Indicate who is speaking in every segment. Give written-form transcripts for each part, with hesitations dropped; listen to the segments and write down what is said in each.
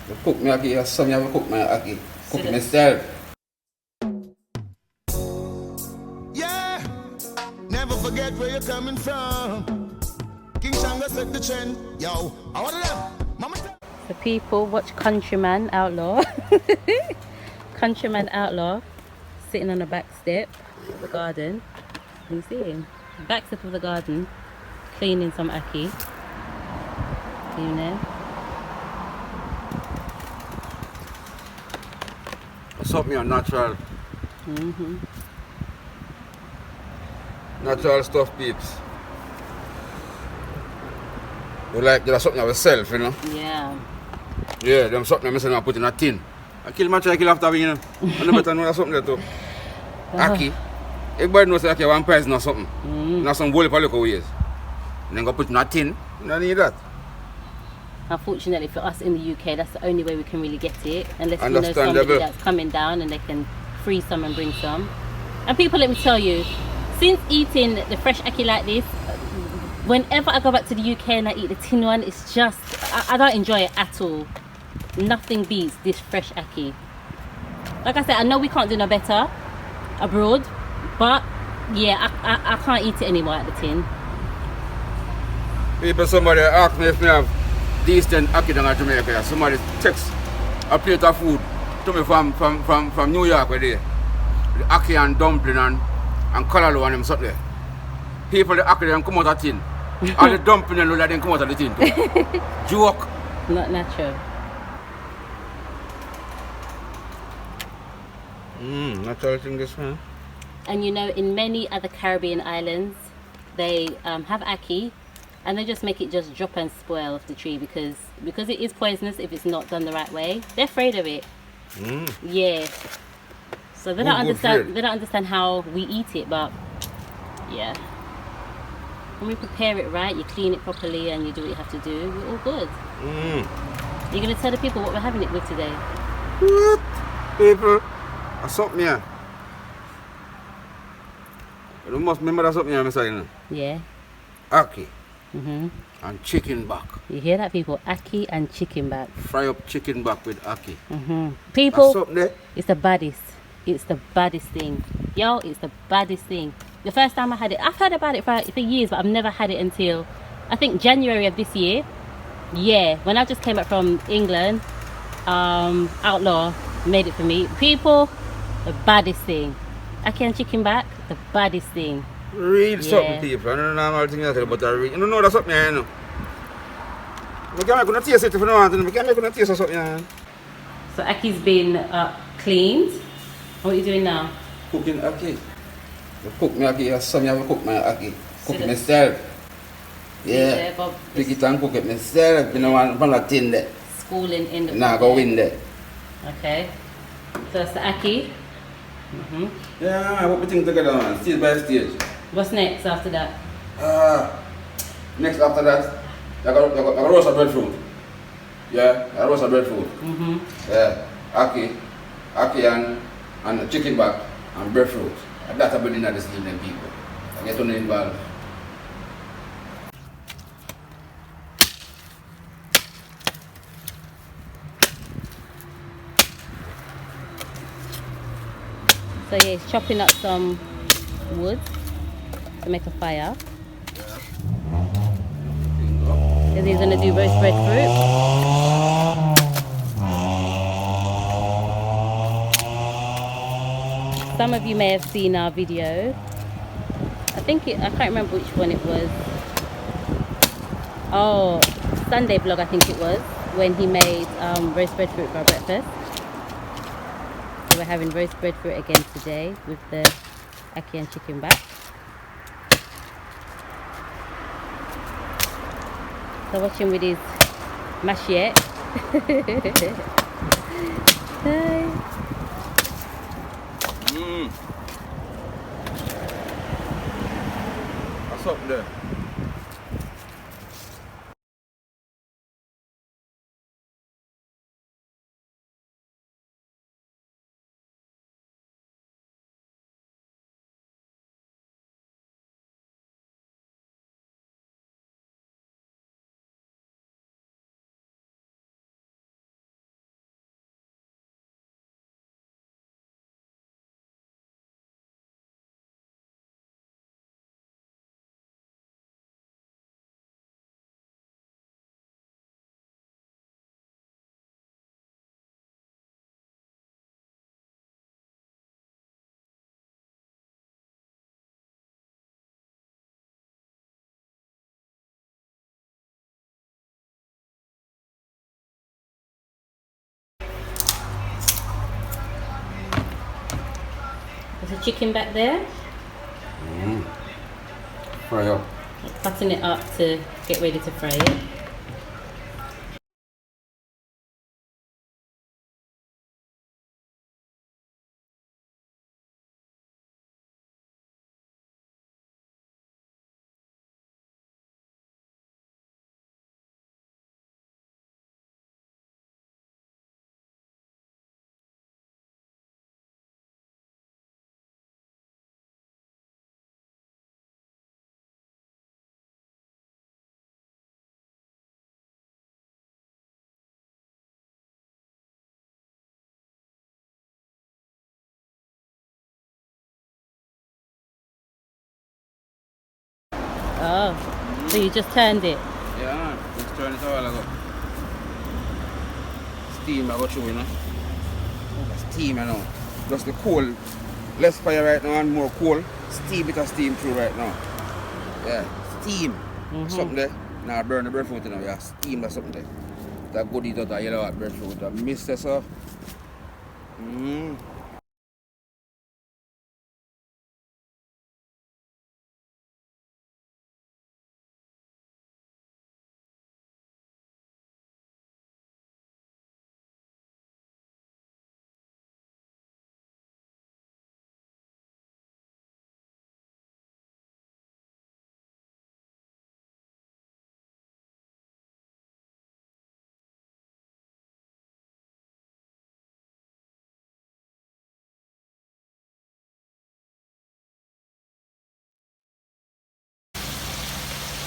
Speaker 1: You cook me Ackee, your son you have to cook my Ackee. Cook it myself.
Speaker 2: Yeah, never forget where you're coming from. King Shanga set the trend. Yo, I want them. Mama.
Speaker 3: So people, watch Countryman Outlaw. Countryman Outlaw sitting on the back step of the garden. Can you see him? Back step of the garden, cleaning some Ackee. Cleaning.
Speaker 1: Something on natural. Natural stuff, peeps. You like there's something of yourself, you know?
Speaker 3: Yeah.
Speaker 1: Yeah, them something I'm saying I put in a tin. I kill my try kill after me, you know. I know better know there's something there too. Ackee. Everybody knows that Ackee one price or something. Not some whole local ways. And then go put in a tin. You don't need that.
Speaker 3: Unfortunately for us in the UK, that's the only way we can really get it. Unless we know somebody that's coming down and they can freeze some and bring some. And people, let me tell you, since eating the fresh Ackee like this, whenever I go back to the UK and I eat the tin one, it's just, I don't enjoy it at all. Nothing beats this fresh Ackee. Like I said, I know we can't do no better abroad, but yeah, I can't eat it anymore at the tin.
Speaker 1: People, somebody ask me if me have decent Ackee down in Jamaica. Somebody text a plate of food to me from New York where they the Ackee and dumpling and callaloo and them something there. People the Ackee them come out of tin. And the dumpling and all that them come out of the tin too. Joke.
Speaker 3: Not natural.
Speaker 1: Natural thing this one.
Speaker 3: And you know, in many other Caribbean islands, they have Ackee, and they just make it just drop and spoil off the tree because it is poisonous if it's not done the right way. They're afraid of it. Yeah. So they don't understand. They don't understand how we eat it, but yeah. When we prepare it right, you clean it properly, and you do what you have to do. We're all good. You're gonna tell the people what we're having it with today.
Speaker 1: What? People, that's something here. You must remember that's something here, Mr. You know.
Speaker 3: Yeah.
Speaker 1: Ackee. And chicken back.
Speaker 3: You hear that, people? Ackee and chicken back.
Speaker 1: Fry up chicken back with Ackee.
Speaker 3: People,
Speaker 1: That's something there.
Speaker 3: it's the baddest. It's the baddest thing. Yo, it's the baddest thing. The first time I had it, I've heard about it for years, but I've never had it until, I think, January of this year. Yeah, when I just came back from England, Outlaw made it for me. People, the baddest thing. Ackee and chicken back, the baddest thing.
Speaker 1: Read something, people. I don't know normal thing I tell you, but I read. You don't know that's something here, you know. We can't make a taste it if you don't want to. We can't make a taste of something here.
Speaker 3: So Ackee's been cleaned. What are you doing now?
Speaker 1: Cooking Ackee. You cook me Ackee, your son you have to cook my Ackee. Cook it myself. Yeah. Pick it and cook it myself. You know, one a tin there.
Speaker 3: Schooling in the
Speaker 1: Nah, go in there.
Speaker 3: Okay. So that's the Ackee.
Speaker 1: Yeah, what we think together, man. Stage by stage.
Speaker 3: What's next after that?
Speaker 1: Next after that, I got roast of breadfruit. Yeah, I roast of breadfruit. Yeah, Ackee and chicken back and breadfruit. And that's about dinner this evening, people. I get on involved.
Speaker 3: So yeah, he's chopping up some wood to make a fire. Because he's gonna do roast breadfruit. Some of you may have seen our video. I can't remember which one it was. Oh, Sunday vlog I think it was, when he made roast breadfruit for our breakfast. So we're having roast breadfruit again today with the Ackee and chicken back. So watch him with his machete. Hi.
Speaker 1: What's up there?
Speaker 3: chicken back there.
Speaker 1: Fry up.
Speaker 3: Cutting it up to get ready to fry it. Oh, so you just turned it?
Speaker 1: Yeah, man. Just turn it a while ago. Steam I got through, you know. Steam, you know. Just the coal. Less fire right now and more coal. Steam it and steam through right now. Yeah, steam. Something there. Now burn the breadfruit, you know. Yeah, steam or something there. That good eat out of yellow breadfruit. That mist there, so.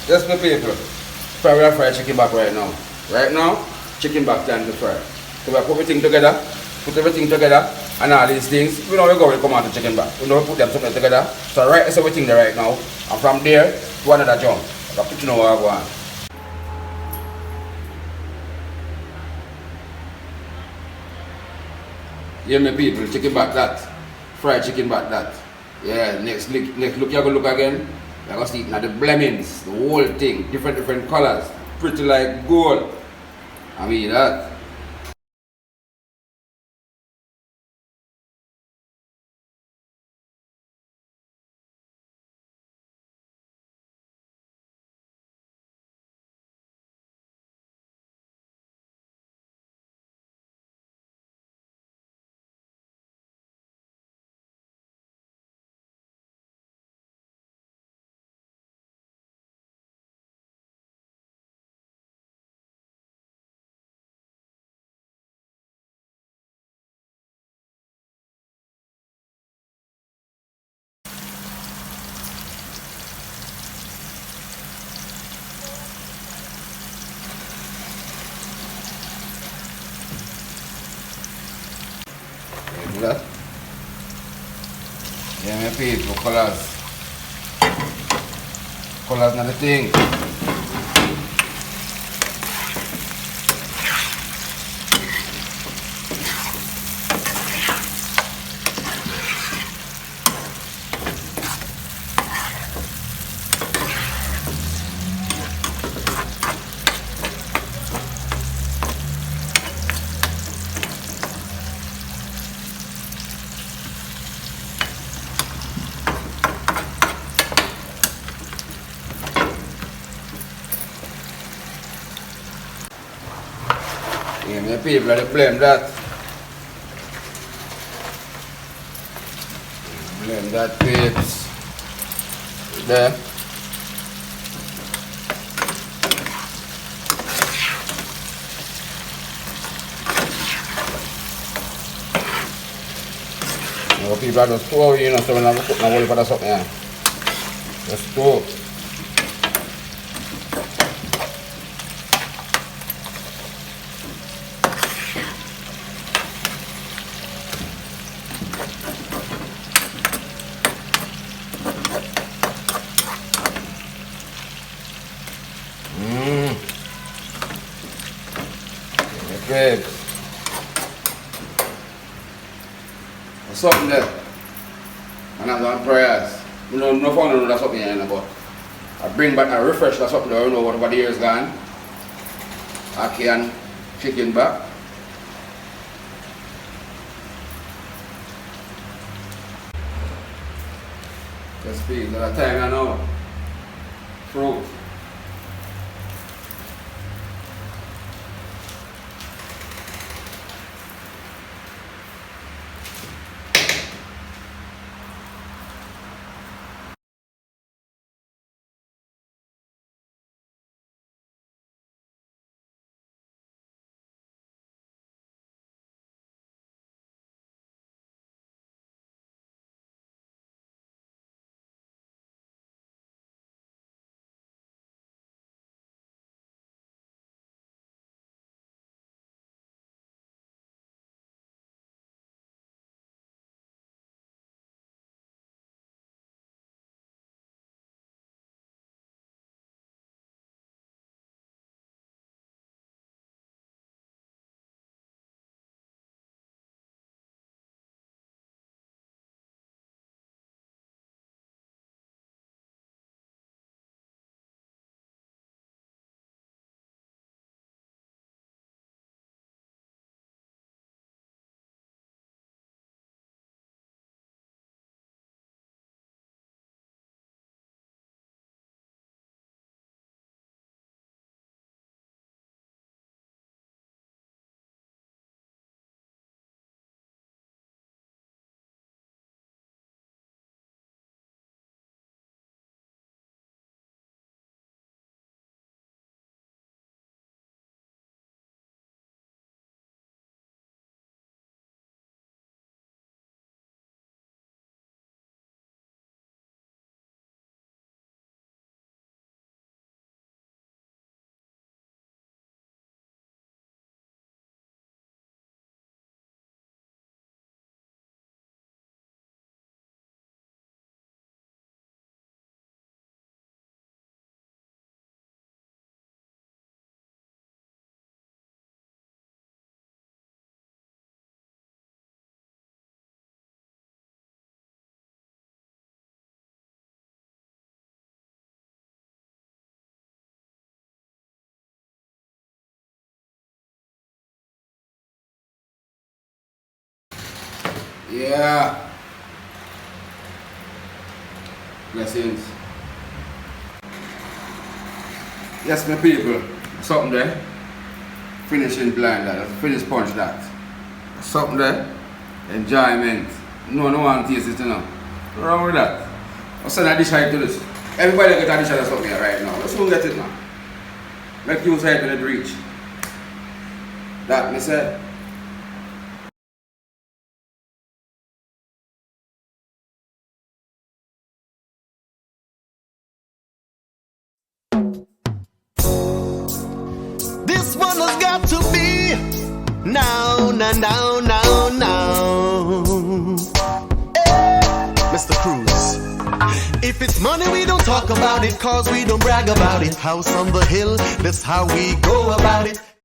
Speaker 1: Yes, my people. Fry with a fried chicken back right now. Right now, chicken back time to fry. So we put everything together, and all these things. We know we go and come out the chicken back. We know we put them together. So right, that's everything there right now. And from there to another jump. I put you know where I go on. Yeah, my people, chicken back that. Fried chicken back that. Yeah, next look, you're gonna look again. You're gonna see now the blemmings, the whole thing, different colors, pretty like gold. I mean that. Do that. Yeah, my people, colors. Colors not the thing. Yeah, my people, they blame that. Blame that peeps. There. Now people are just too, you know, so when I'm cooking, I'm going for something, yeah. Just too. Babes. There's something there. And I'm on prayers. You know, no fun to know that's something here, but I bring back a refresh that's something there, you know, whatever the year's gone. Ackee and chicken back. the speed. That time I know. Fruit. Yeah. Blessings. Yes, my people. Something there. Finishing blind that. Finish punch that. Something there. Enjoyment. No one taste it, you know. What's wrong with that? I'll send a dish height to this. Everybody get a dish of something right now. Let's go get it now. Make use height to the reach. That me say.
Speaker 2: This one has got to be now. Hey, Mr. Cruz. If it's money, we don't talk about it, cause we don't brag about it. House on the hill, that's how we go about it.